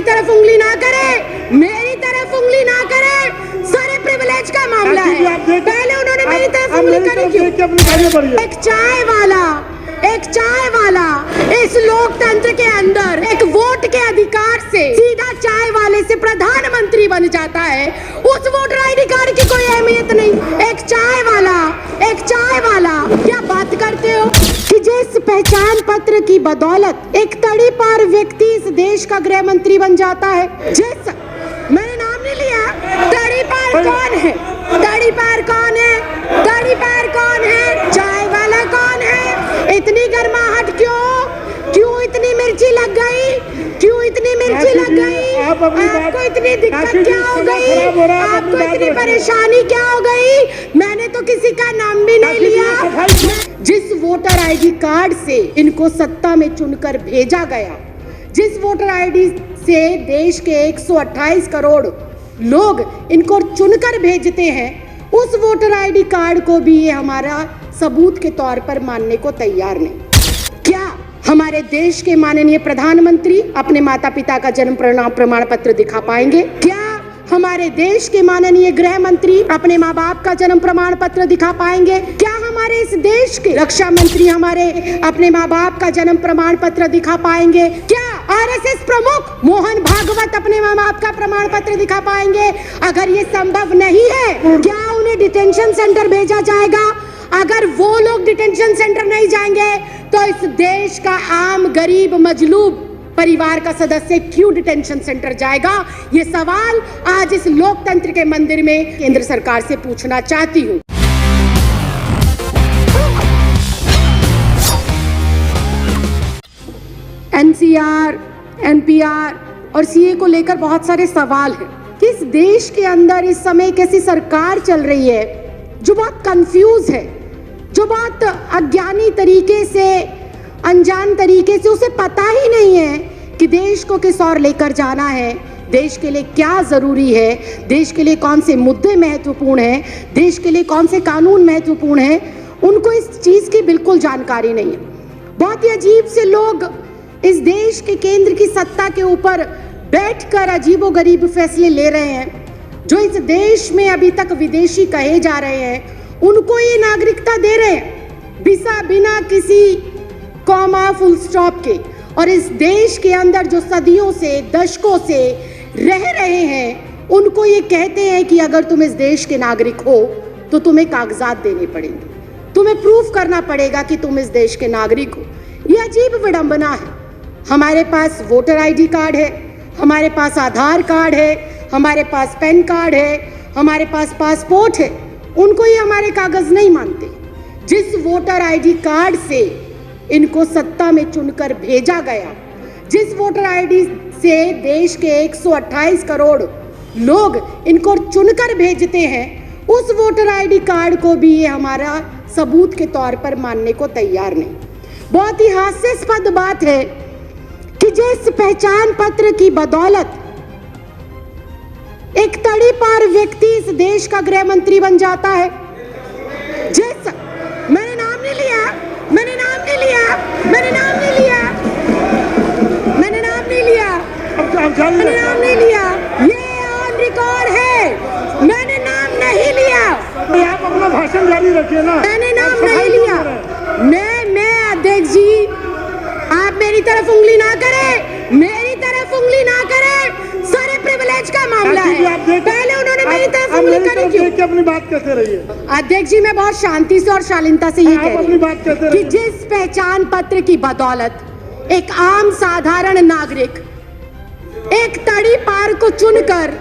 तरफ उंगली ना करे, मेरी तरफ उंगली ना करे, सारे प्रिविलेज का मामला है। पहले उन्होंने मेरी तरफ उंगली करी क्यों? एक चाय वाला इस लोकतंत्र के अंदर एक वोट के अधिकार से सीधा चाय वाले से प्रधानमंत्री बन जाता है, उस वोटर आईडी कार्ड की कोई अहमियत नहीं। एक चाय वाला क्या बात करते हो कि जिस पहचान पत्र की बदौलत एक तड़ी पार व्यक्ति इस देश का गृह मंत्री बन जाता है। जिस मैंने नाम नहीं लिया, तड़ी पार कौन है? तड़ी पार कौन है? तड़ी पार कौन है? चाय वाला कौन है? इतनी गर्माहट क्यों इतनी मिर्ची लग गई? क्यों इतनी मिर्ची लग गई? आपको इतनी दिक्कत क्या हो गई? आपको इतनी परेशानी क्या हो गई? मैंने तो किसी का नाम भी नहीं लिया। जिस वोटर आईडी कार्ड से इनको सत्ता में चुनकर भेजा गया, जिस वोटर आईडी से देश के 128 करोड़ लोग इनको चुनकर भेजते हैं, उस वोटर आईडी कार्ड को भी ये हमारा सबूत के तौर पर मानने को तैयार नहीं। क्या हमारे देश के माननीय प्रधानमंत्री अपने माता पिता का जन्म प्रमाण पत्र दिखा पाएंगे? क्या हमारे देश के माननीय गृह मंत्री अपने माँ बाप का जन्म प्रमाण पत्र दिखा पाएंगे? क्या हमारे इस देश के रक्षा मंत्री हमारे अपने माँ बाप का जन्म प्रमाण पत्र दिखा पाएंगे? क्या आरएसएस प्रमुख मोहन भागवत अपने माँ बाप का प्रमाण पत्र दिखा पाएंगे? अगर ये संभव नहीं है, क्या उन्हें डिटेंशन सेंटर भेजा जाएगा? अगर वो लोग डिटेंशन सेंटर नहीं जाएंगे तो इस देश का आम गरीब मजलूब परिवार का सदस्य क्यों डिटेंशन सेंटर जाएगा? ये सवाल आज इस लोकतंत्र के मंदिर में केंद्र सरकार से पूछना चाहती हूँ। एनसीआर, एनपीआर और सीए को लेकर बहुत सारे सवाल हैं कि इस देश के अंदर इस समय कैसी सरकार चल रही है जो बहुत कंफ्यूज है, जो बहुत अज्ञानी तरीके से, अनजान तरीके से, उसे पता ही नहीं है कि देश को किस ओर लेकर जाना है, देश के लिए क्या जरूरी है, देश के लिए कौन से मुद्दे महत्वपूर्ण हैं, देश के लिए कौन से कानून महत्वपूर्ण हैं। उनको इस चीज की बिल्कुल जानकारी नहीं है। बहुत ही अजीब से लोग इस देश के केंद्र की सत्ता के ऊपर बैठकर अजीबोगरीब फैसले ले रहे हैं। जो इस देश में अभी तक विदेशी कहे जा रहे हैं, उनको ये नागरिकता दे रहे हैं बिना किसी कॉमा फुल स्टॉप के। और इस देश के अंदर जो सदियों से, दशकों से रह रहे हैं, उनको ये कहते हैं कि अगर तुम इस देश के नागरिक हो तो तुम्हें कागजात देने पड़ेंगे, तुम्हें प्रूफ करना पड़ेगा कि तुम इस देश के नागरिक हो। ये अजीब विडंबना है। हमारे पास वोटर आईडी कार्ड है, हमारे पास आधार कार्ड है, हमारे पास पैन कार्ड है, हमारे पास पासपोर्ट है, उनको ये हमारे कागज नहीं मानते। जिस वोटर आईडी कार्ड से इनको सत्ता में चुनकर भेजा गया, जिस वोटर आईडी से देश के 128 करोड़ लोग इनको चुनकर भेजते हैं, उस वोटर आईडी कार्ड को भी ये हमारा सबूत के तौर पर मानने को तैयार नहीं। बहुत ही हास्यास्पद बात है कि जिस पहचान पत्र की बदौलत एक तड़ी पार व्यक्ति इस देश का गृह मंत्री बन जाता है। जिस मैंने नाम नहीं लिया, मैंने नाम नहीं लिया, मैंने नाम नहीं लिया, मैंने नाम नहीं लिया, मैंने नाम नहीं लिया, ये ऑन रिकॉर्ड है, मैंने नाम नहीं लिया। आप अपना भाषण जारी रखिए ना। मैंने नाम नहीं लिया। मैं अध्यक्ष जी, आप मेरी तरफ उंगली ना करें, मेरी तरफ उंगली ना करें, सारे प्रिविलेज का मामला है। पहले उन्होंने मेरी तरफ उंगली करी क्यों? अपनी बात कहते रहिए। अध्यक्ष जी, मैं बहुत शांति से और शालीनता से ये कह रही हूँ कि जिस पहचान पत्र की बदौलत एक आम साधारण नागरिक एक तड़ी पार को चुनकर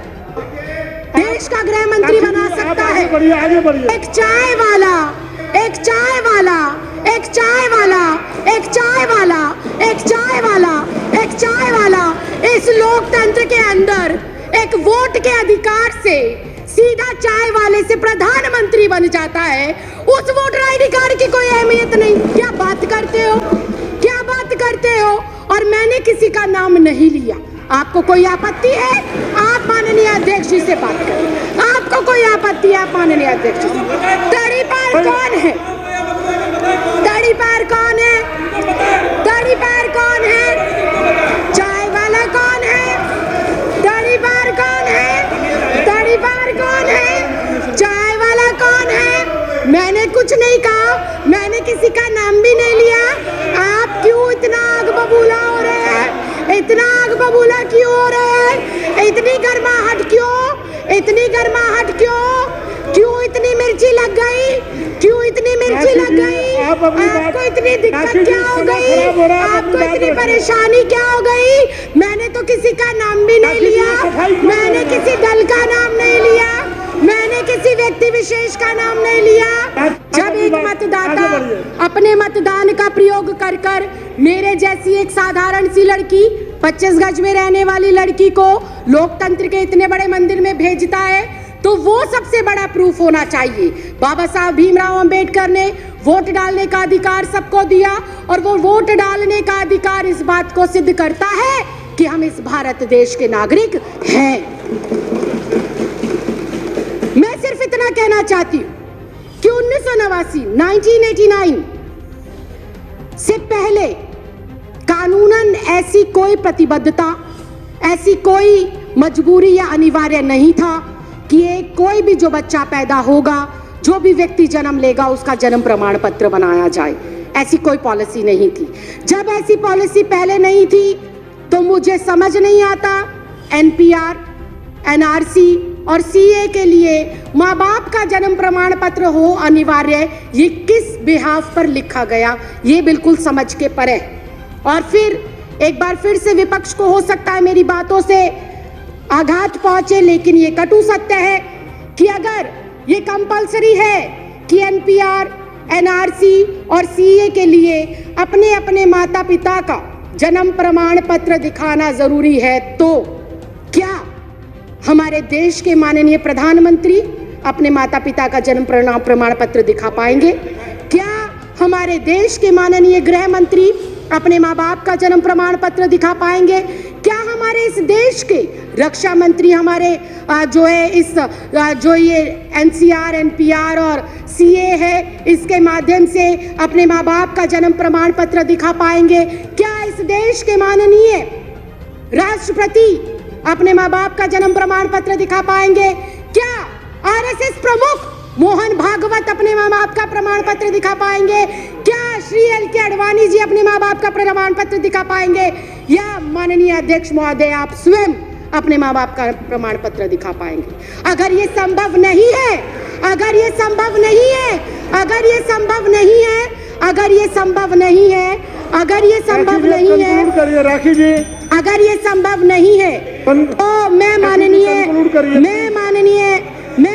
देश का गृह मंत्री बना सकता है। आगे बढ़िए। एक चाय वाला, एक चाय वाला, एक चाय वाला, एक चाय वाला, एक चाय वाला, एक चाय वाला इस लोकतंत्र के अंदर एक वोट के अधिकार से सीधा चाय वाले से प्रधानमंत्री बन जाता है, उस वोटर आईडी कार्ड की कोई अहमियत नहीं। क्या बात करते हो? क्या बात करते हो? और मैंने किसी का नाम नहीं लिया। आपको कोई आपत्ति है? आप माननीय अध्यक्ष जी से बात करें। आपको कोई आपत्ति है? आप माननीय अध्यक्ष जी से। तड़ी पार कौन है? तड़ी पार कौन है? तड़ी पार कौन है? चाय वाला कौन है? नहीं कहा, मैंने किसी का नाम भी नहीं लिया। आप क्यों इतना आग बबूला हो रहे हैं? इतना आग बबूला क्यों हो रहे हैं? इतनी गर्माहट क्यों? इतनी गर्माहट क्यों? क्यों इतनी मिर्ची लग गई? क्यों इतनी मिर्ची लग गई? आपको इतनी दिक्कत क्या हो गई? आपको इतनी परेशानी क्या हो गई? मैंने तो किसी का नाम भी नहीं लिया, मैंने किसी दल का नाम नहीं लिया, मैंने किसी व्यक्ति विशेष का नाम नहीं लिया। जब एक मतदाता अपने मतदान का प्रयोग कर कर मेरे जैसी एक साधारण सी लड़की, 25 गज में रहने वाली लड़की को लोकतंत्र के इतने बड़े मंदिर में भेजता है, तो वो सबसे बड़ा प्रूफ होना चाहिए। बाबा साहब भीमराव अंबेडकर ने वोट डालने का अधिकार सबको दिया, और वो वोट डालने का अधिकार इस बात को सिद्ध करता है कि हम इस भारत देश के नागरिक हैं। मैं सिर्फ इतना कहना चाहती हूं कि 1989 से पहले कानूनन ऐसी कोई प्रतिबद्धता, ऐसी कोई मजबूरी या अनिवार्य नहीं था कि कोई भी जो बच्चा पैदा होगा, जो भी व्यक्ति जन्म लेगा, उसका जन्म प्रमाण पत्र बनाया जाए। ऐसी कोई पॉलिसी नहीं थी। जब ऐसी पॉलिसी पहले नहीं थी तो मुझे समझ नहीं आता एनपीआर, एनआरसी और सीए के लिए माँ बाप का जन्म प्रमाण पत्र हो अनिवार्य, ये किस बिहाफ पर लिखा गया, ये बिल्कुल समझ के परे। और फिर एक बार फिर से विपक्ष को हो सकता है मेरी बातों से आघात पहुंचे, लेकिन ये कटु सत्य है कि अगर ये कंपलसरी है कि एनपीआर, एनआरसी और सीए के लिए अपने अपने माता पिता का जन्म प्रमाण पत्र दिखाना जरूरी है, तो क्या हमारे देश के माननीय प्रधानमंत्री अपने माता पिता का जन्म प्रमाण पत्र दिखा पाएंगे? क्या हमारे देश के माननीय गृह मंत्री अपने माँ बाप का जन्म प्रमाण पत्र दिखा पाएंगे? क्या हमारे इस देश के रक्षा मंत्री हमारे जो ये एनसीआर, एनपीआर और सीए है, इसके माध्यम से अपने माँ बाप का जन्म प्रमाण पत्र दिखा पाएंगे? क्या इस देश के माननीय राष्ट्रपति अपने माँ बाप का जन्म प्रमाण पत्र दिखा पाएंगे? क्या आरएसएस प्रमुख मोहन भागवत अपने माँ बाप का प्रमाण पत्र दिखा पाएंगे? क्या श्री एल.के. आडवाणी जी अपने माँ बाप का प्रमाण पत्र दिखा पाएंगे? या माननीय अध्यक्ष महोदय आप स्वयं अपने माँ बाप का प्रमाण पत्र दिखा पाएंगे? अगर ये संभव नहीं है, अगर ये संभव नहीं है, अगर ये संभव नहीं है, अगर ये संभव नहीं है, अगर ये संभव नहीं है, राखी जी, अगर ये संभव नहीं है, तो मैं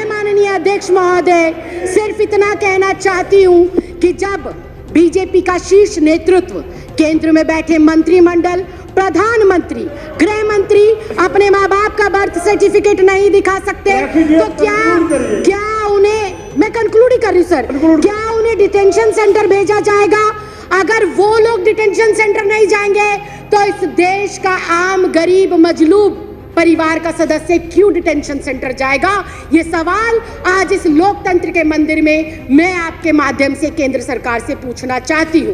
माननीय अध्यक्ष महोदय सिर्फ इतना कहना चाहती हूँ कि जब बीजेपी का शीर्ष नेतृत्व, केंद्र में बैठे मंत्रिमंडल, प्रधानमंत्री, गृह मंत्री अपने माँ बाप का बर्थ सर्टिफिकेट नहीं दिखा सकते, तो क्या उन्हें, मैं कंक्लूड ही कर रही हूँ सर, क्या उन्हें डिटेंशन सेंटर भेजा जाएगा? अगर वो लोग डिटेंशन सेंटर नहीं जाएंगे तो इस देश का आम गरीब मजलूब परिवार का सदस्य क्यों डिटेंशन सेंटर जाएगा? ये सवाल आज इस लोकतंत्र के मंदिर में मैं आपके माध्यम से केंद्र सरकार से पूछना चाहती हूँ।